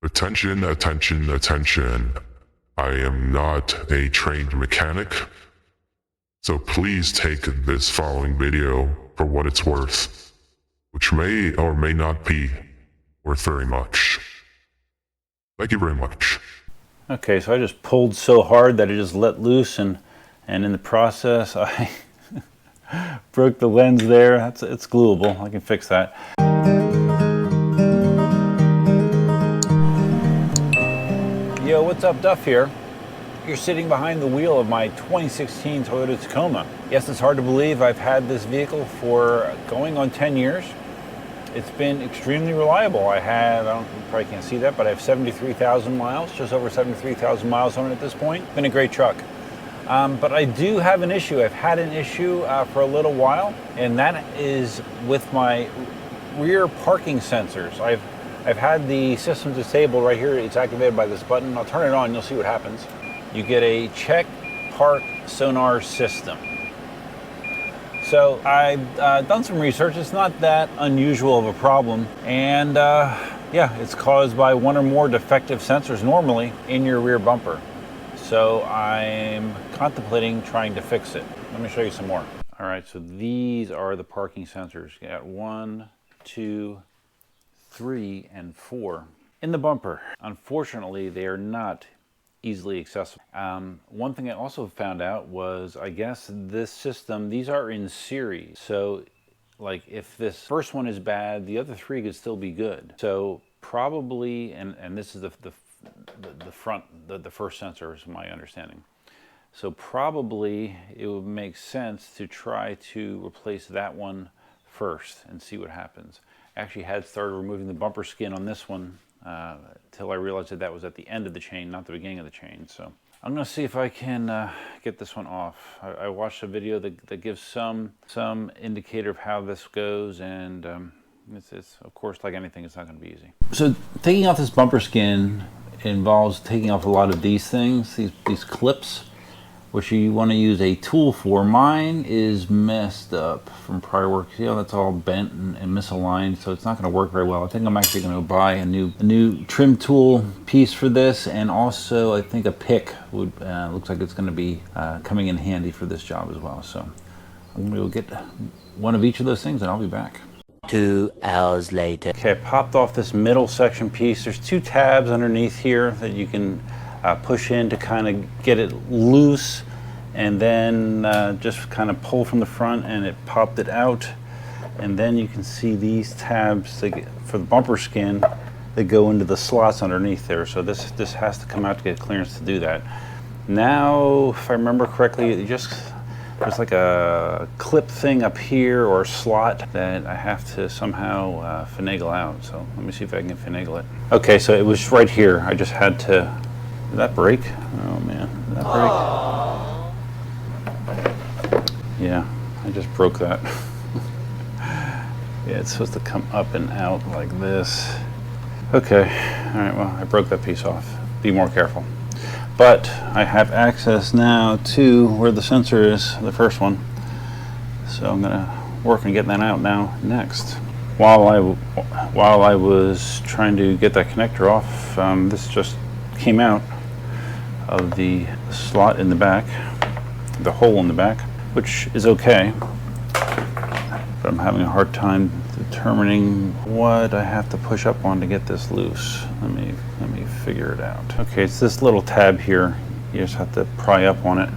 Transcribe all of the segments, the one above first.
Attention, attention, attention. I am not a trained mechanic, so please take this following video for what it's worth, which may or may not be worth very much. Thank you very much. Okay, so I just pulled so hard that it just let loose, and in the process I broke the lens there. It's gluable. I can fix that. Yo, what's up, Duff here. You're sitting behind the wheel of my 2016 Toyota Tacoma. Yes, it's hard to believe I've had this vehicle for going on 10 years. It's been extremely reliable. You probably can't see that, but I have 73,000 miles, just over 73,000 miles on it at this point. Been a great truck. But I do have an issue. I've had an issue for a little while, and that is with my rear parking sensors. I've had the system disabled right here. It's activated by this button. I'll turn it on, you'll see what happens. You get a check park sonar system. So I've done some research. It's not that unusual of a problem. And yeah, it's caused by one or more defective sensors normally in your rear bumper. So I'm contemplating trying to fix it. Let me show you some more. All right, so these are the parking sensors. You got 1, 2, 3, and 4 in the bumper. Unfortunately, they are not easily accessible. One thing I also found out was, I guess this system, these are in series. So like if this first one is bad, the other 3 could still be good. So probably, and this is the first sensor is my understanding. So probably it would make sense to try to replace that one first and see what happens. I actually had started removing the bumper skin on this one till I realized that was at the end of the chain, not the beginning of the chain. So I'm going to see if I can get this one off. I watched a video that gives some indicator of how this goes, and it's of course, like anything, it's not going to be easy. So taking off this bumper skin involves taking off a lot of these things, these clips, which you want to use a tool for. Mine is messed up from prior work. You know, that's all bent and misaligned, so it's not going to work very well. I think I'm actually going to buy a new trim tool piece for this, and also I think a pick would looks like it's going to be coming in handy for this job as well. So I'm going to go get one of each of those things, and I'll be back. 2 hours later. Okay, I popped off this middle section piece. There's 2 tabs underneath here that you can push in to kind of get it loose, and then just kind of pull from the front, and it popped it out. And then you can see these tabs for the bumper skin that go into the slots underneath there. So this has to come out to get clearance to do that. Now, if I remember correctly, there's like a clip thing up here, or a slot, that I have to somehow finagle out. So let me see if I can finagle it. Okay, so it was right here. I just had to. Did that break? Oh man, did that break? Yeah, I just broke that. Yeah, it's supposed to come up and out like this. Okay, all right, well, I broke that piece off. Be more careful. But I have access now to where the sensor is, the first one. So I'm gonna work on getting that out now next. While I was trying to get that connector off, this just came out of the slot in the back, the hole in the back, which is okay. But I'm having a hard time determining what I have to push up on to get this loose. Let me figure it out. Okay, it's this little tab here. You just have to pry up on it.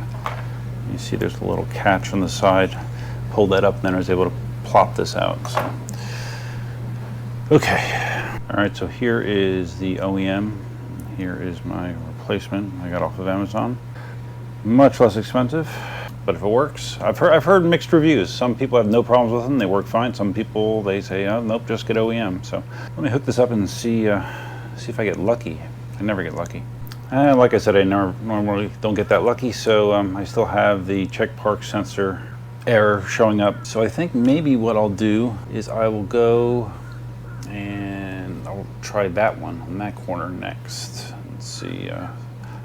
You see there's a little catch on the side. Pull that up, and then I was able to plop this out. So. Okay, all right, so here is the OEM. Here is my replacement I got off of Amazon. Much less expensive, but if it works, I've heard mixed reviews. Some people have no problems with them, they work fine. Some people, they say, oh, nope, just get OEM. So let me hook this up and see if I get lucky. I never get lucky. Like I said, I normally don't get that lucky, so I still have the check park sensor error showing up. So I think maybe what I'll do is I will go and I'll try that one on that corner next. Let's see,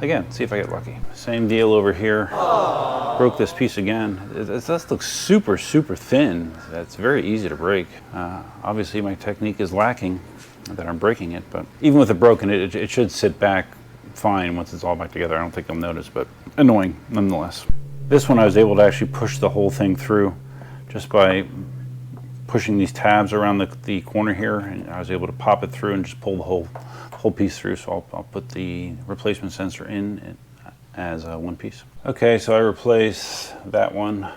again, see if I get lucky. Same deal over here. Broke this piece again. This looks super thin. That's very easy to break. Obviously my technique is lacking. that I'm breaking it. But even with it broken, it should sit back fine once it's all back together. I don't think I'll notice, but annoying nonetheless. This one I was able to actually push the whole thing through just by pushing these tabs around the corner here, and I was able to pop it through and just pull the whole piece through. So I'll put the replacement sensor in as one piece. Okay, so I replace that one.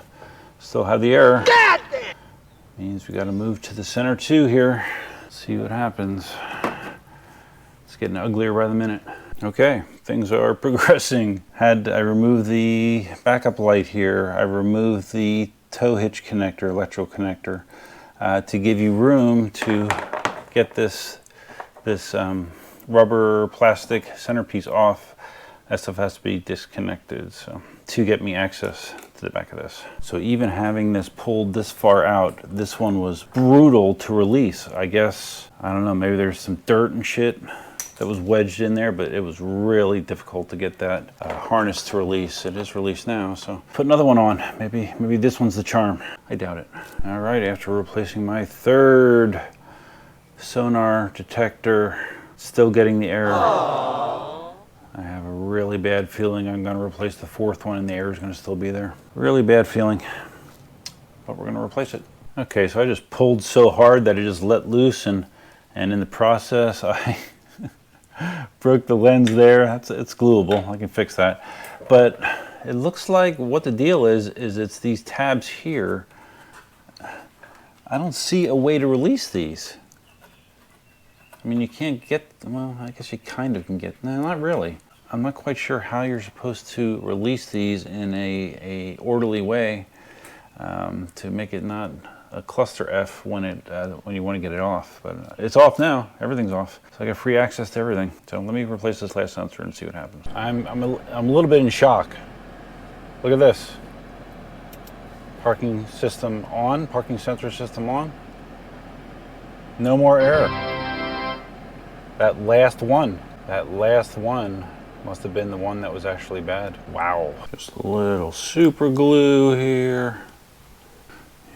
Still have the error. God damn! Means we got to move to the center too here. See what happens. It's getting uglier by the minute. Okay, things are progressing. I removed the backup light here. I removed the tow hitch connector, electrical connector, to give you room to get this rubber plastic centerpiece off. That stuff has to be disconnected, so to get me access to the back of this. So even having this pulled this far out, this one was brutal to release. I guess, I don't know, maybe there's some dirt and shit that was wedged in there, but it was really difficult to get that harness to release. It is released now, so put another one on. Maybe this one's the charm. I doubt it. All right, after replacing my third sonar detector, still getting the error. Aww. I have a really bad feeling I'm gonna replace the fourth one and the error is gonna still be there. Really bad feeling, but we're gonna replace it. Okay, so I just pulled so hard that it just let loose, and in the process, I broke the lens there. It's gluable, I can fix that. But it looks like what the deal is it's these tabs here. I don't see a way to release these. I mean, you can't get, well, I guess you kind of can get, no, not really. I'm not quite sure how you're supposed to release these in a orderly way to make it not a cluster F when you want to get it off. But it's off now. Everything's off. So I got free access to everything. So let me replace this last sensor and see what happens. I'm a little bit in shock. Look at this. Parking system on. Parking sensor system on. No more error. That last one must have been the one that was actually bad. Wow. Just a little super glue here.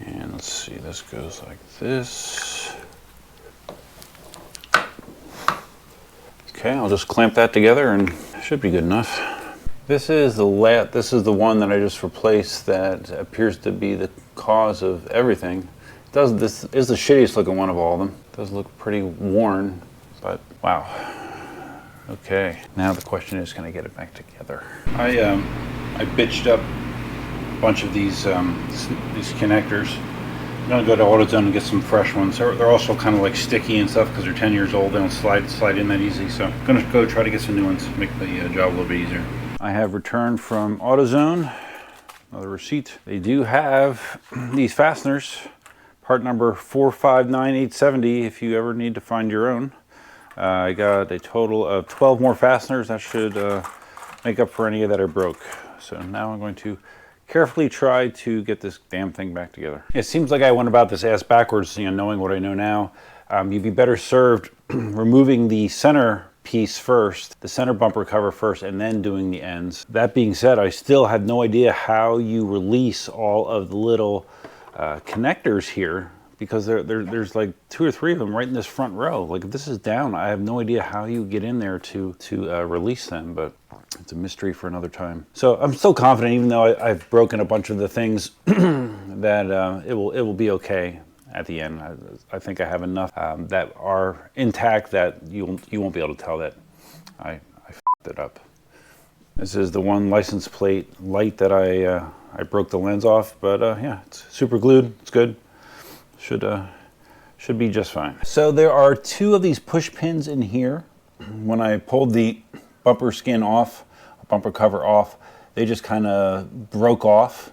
And let's see, this goes like this. Okay, I'll just clamp that together and it should be good enough. This is the one that I just replaced that appears to be the cause of everything. This is the shittiest looking one of all of them. It does look pretty worn, but wow. Okay, now the question is, can I get it back together? I bitched up a bunch of these connectors. I'm gonna go to AutoZone and get some fresh ones. They're also kind of like sticky and stuff because they're 10 years old. They don't slide in that easy. So I'm gonna go try to get some new ones, make the job a little bit easier. I have returned from AutoZone, another receipt. They do have these fasteners, part number 459870 if you ever need to find your own. I got a total of 12 more fasteners. That should make up for any that are broke. So now I'm going to carefully try to get this damn thing back together. It seems like I went about this ass backwards, knowing what I know now. You'd be better served removing the center piece first, the center bumper cover first, and then doing the ends. That being said, I still have no idea how you release all of the little connectors here, because there's like 2 or 3 of them right in this front row. Like, if this is down, I have no idea how you get in there to release them, but it's a mystery for another time. So I'm still confident, even though I've broken a bunch of the things, that it will be okay at the end. I think I have enough that are intact that you won't be able to tell that I f***ed it up. This is the one license plate light that I broke the lens off, but yeah, it's super glued. It's good. Should be just fine. So there are 2 of these push pins in here. When I pulled the bumper skin off, bumper cover off, they just kind of broke off.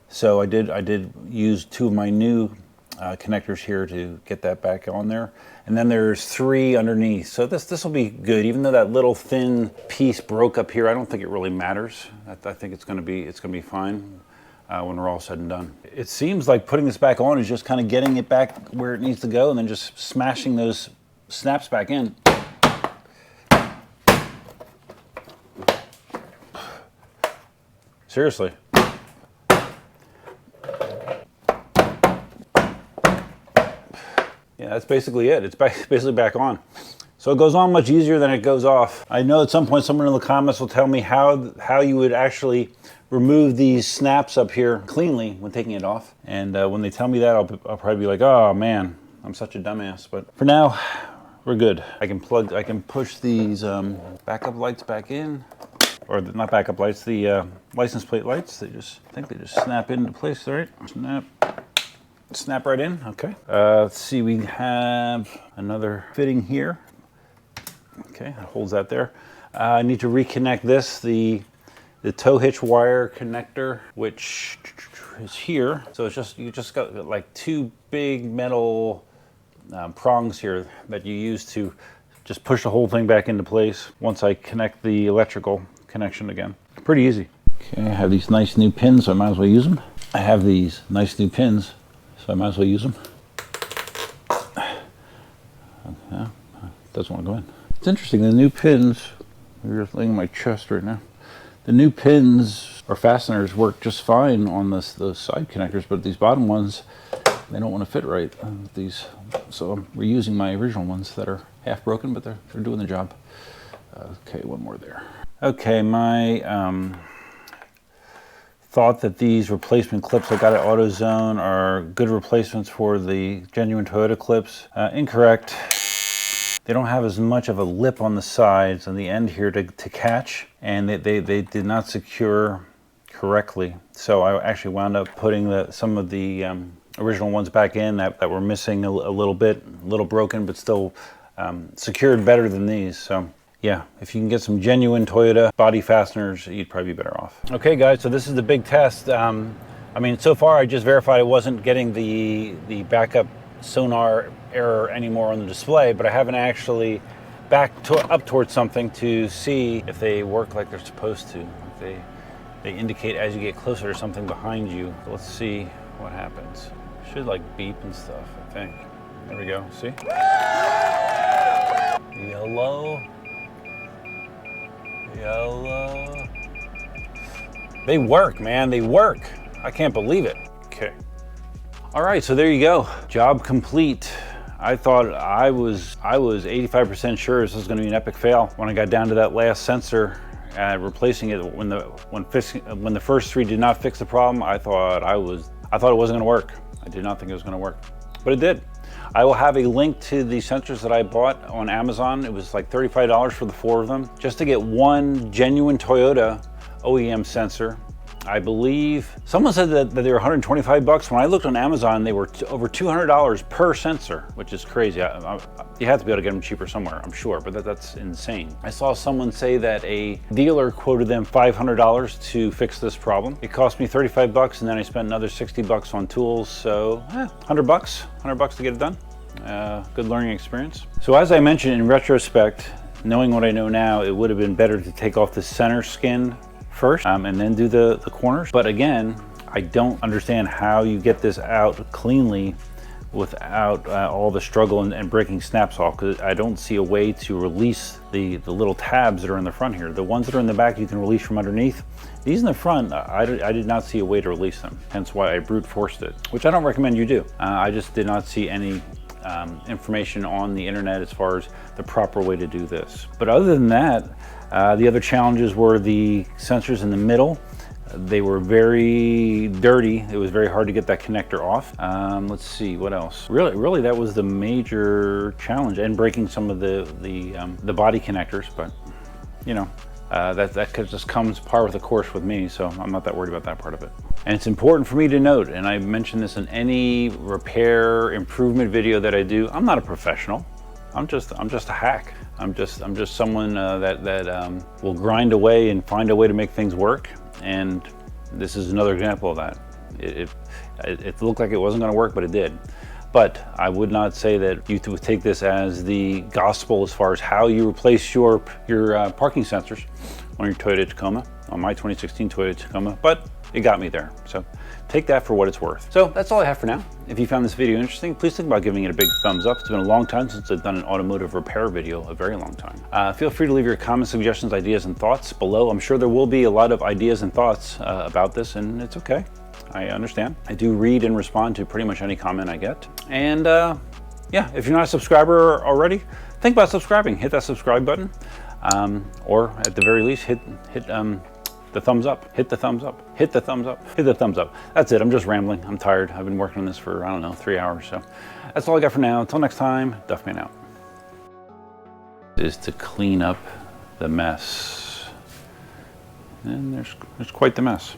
So I did use 2 of my new connectors here to get that back on there. And then there's 3 underneath. So this will be good. Even though that little thin piece broke up here, I don't think it really matters. I think it's gonna be fine when we're all said and done. It seems like putting this back on is just kind of getting it back where it needs to go and then just smashing those snaps back in. Seriously. Yeah, Yeah, that's basically it. It's basically back on. So it goes on much easier than it goes off. I know at some point someone in the comments will tell me how you would actually remove these snaps up here cleanly when taking it off. And when they tell me that, I'll probably be like, oh man, I'm such a dumbass. But for now, we're good. I can push these backup lights back in, or not backup lights, the license plate lights. I think they just snap into place, right? Snap right in, okay. Let's see, we have another fitting here. Okay, that holds that there. I need to reconnect this, the tow hitch wire connector, which is here. So you just got like two big metal prongs here that you use to just push the whole thing back into place once I connect the electrical connection again. Pretty easy. Okay, I have these nice new pins, so I might as well use them. I have these nice new pins, so I might as well use them. Okay, doesn't want to go in. It's interesting, the new pins, you're laying on my chest right now. The new pins or fasteners work just fine on those side connectors, but these bottom ones, they don't want to fit right. So I'm reusing my original ones that are half broken, but they're doing the job. Okay, one more there. Okay, my thought that these replacement clips I got at AutoZone are good replacements for the genuine Toyota clips. Incorrect. They don't have as much of a lip on the sides and the end here to catch, and they did not secure correctly. So I actually wound up putting some of the original ones back in that were missing a little bit, a little broken, but still secured better than these. So yeah, if you can get some genuine Toyota body fasteners, you'd probably be better off. Okay guys, so this is the big test. I mean, so far I just verified I wasn't getting the backup sonar error anymore on the display, but I haven't actually up towards something to see if they work like they're supposed to. If they indicate as you get closer to something behind you. Let's see what happens. Should like beep and stuff, I think. There we go, see? Yellow. Yellow. They work, man, they work. I can't believe it. Okay. All right, so there you go. Job complete. I thought I was 85% sure this was going to be an epic fail. When I got down to that last sensor, replacing it when the first three did not fix the problem, I thought it wasn't going to work. I did not think it was going to work, but it did. I will have a link to the sensors that I bought on Amazon. It was like $35 for the 4 of them, just to get one genuine Toyota OEM sensor. I believe someone said that they were 125 bucks. When I looked on Amazon, they were over $200 per sensor, which is crazy. You have to be able to get them cheaper somewhere, I'm sure, but that's insane. I saw someone say that a dealer quoted them $500 to fix this problem. It cost me 35 bucks, and then I spent another 60 bucks on tools, so 100 bucks to get it done. Good learning experience. So as I mentioned, in retrospect, knowing what I know now, it would have been better to take off the center skin first and then do the corners. But again, I don't understand how you get this out cleanly without all the struggle and breaking snaps off, because I don't see a way to release the little tabs that are in the front here. The ones that are in the back you can release from underneath. These in the front, I did not see a way to release them, hence why I brute forced it, which I don't recommend you do. I just did not see any information on the internet as far as the proper way to do this. But other than that, the other challenges were the sensors in the middle. They were very dirty. It was very hard to get that connector off. Let's see, what else? Really, that was the major challenge, and breaking some of the body connectors. But you know, that just comes par with the course with me, so I'm not that worried about that part of it. And it's important for me to note, and I mention this in any repair improvement video that I do, I'm not a professional. I'm just a hack. I'm just someone that will grind away and find a way to make things work. And this is another example of that. It looked like it wasn't going to work, but it did. But I would not say that you would take this as the gospel as far as how you replace your parking sensors on your Toyota Tacoma, on my 2016 Toyota Tacoma. But it got me there. So take that for what it's worth. So that's all I have for now. If you found this video interesting, please think about giving it a big thumbs up. It's been a long time since I've done an automotive repair video, a very long time. Feel free to leave your comments, suggestions, ideas, and thoughts below. I'm sure there will be a lot of ideas and thoughts about this, and it's okay. I understand. I do read and respond to pretty much any comment I get. And yeah, if you're not a subscriber already, think about subscribing. Hit that subscribe button, or at the very least, hit the thumbs up. Hit the thumbs up. Hit the thumbs up. Hit the thumbs up. That's it. I'm just rambling. I'm tired. I've been working on this for, I don't know, 3 hours. So that's all I got for now. Until next time, Duffman out. Is to clean up the mess. And there's quite the mess.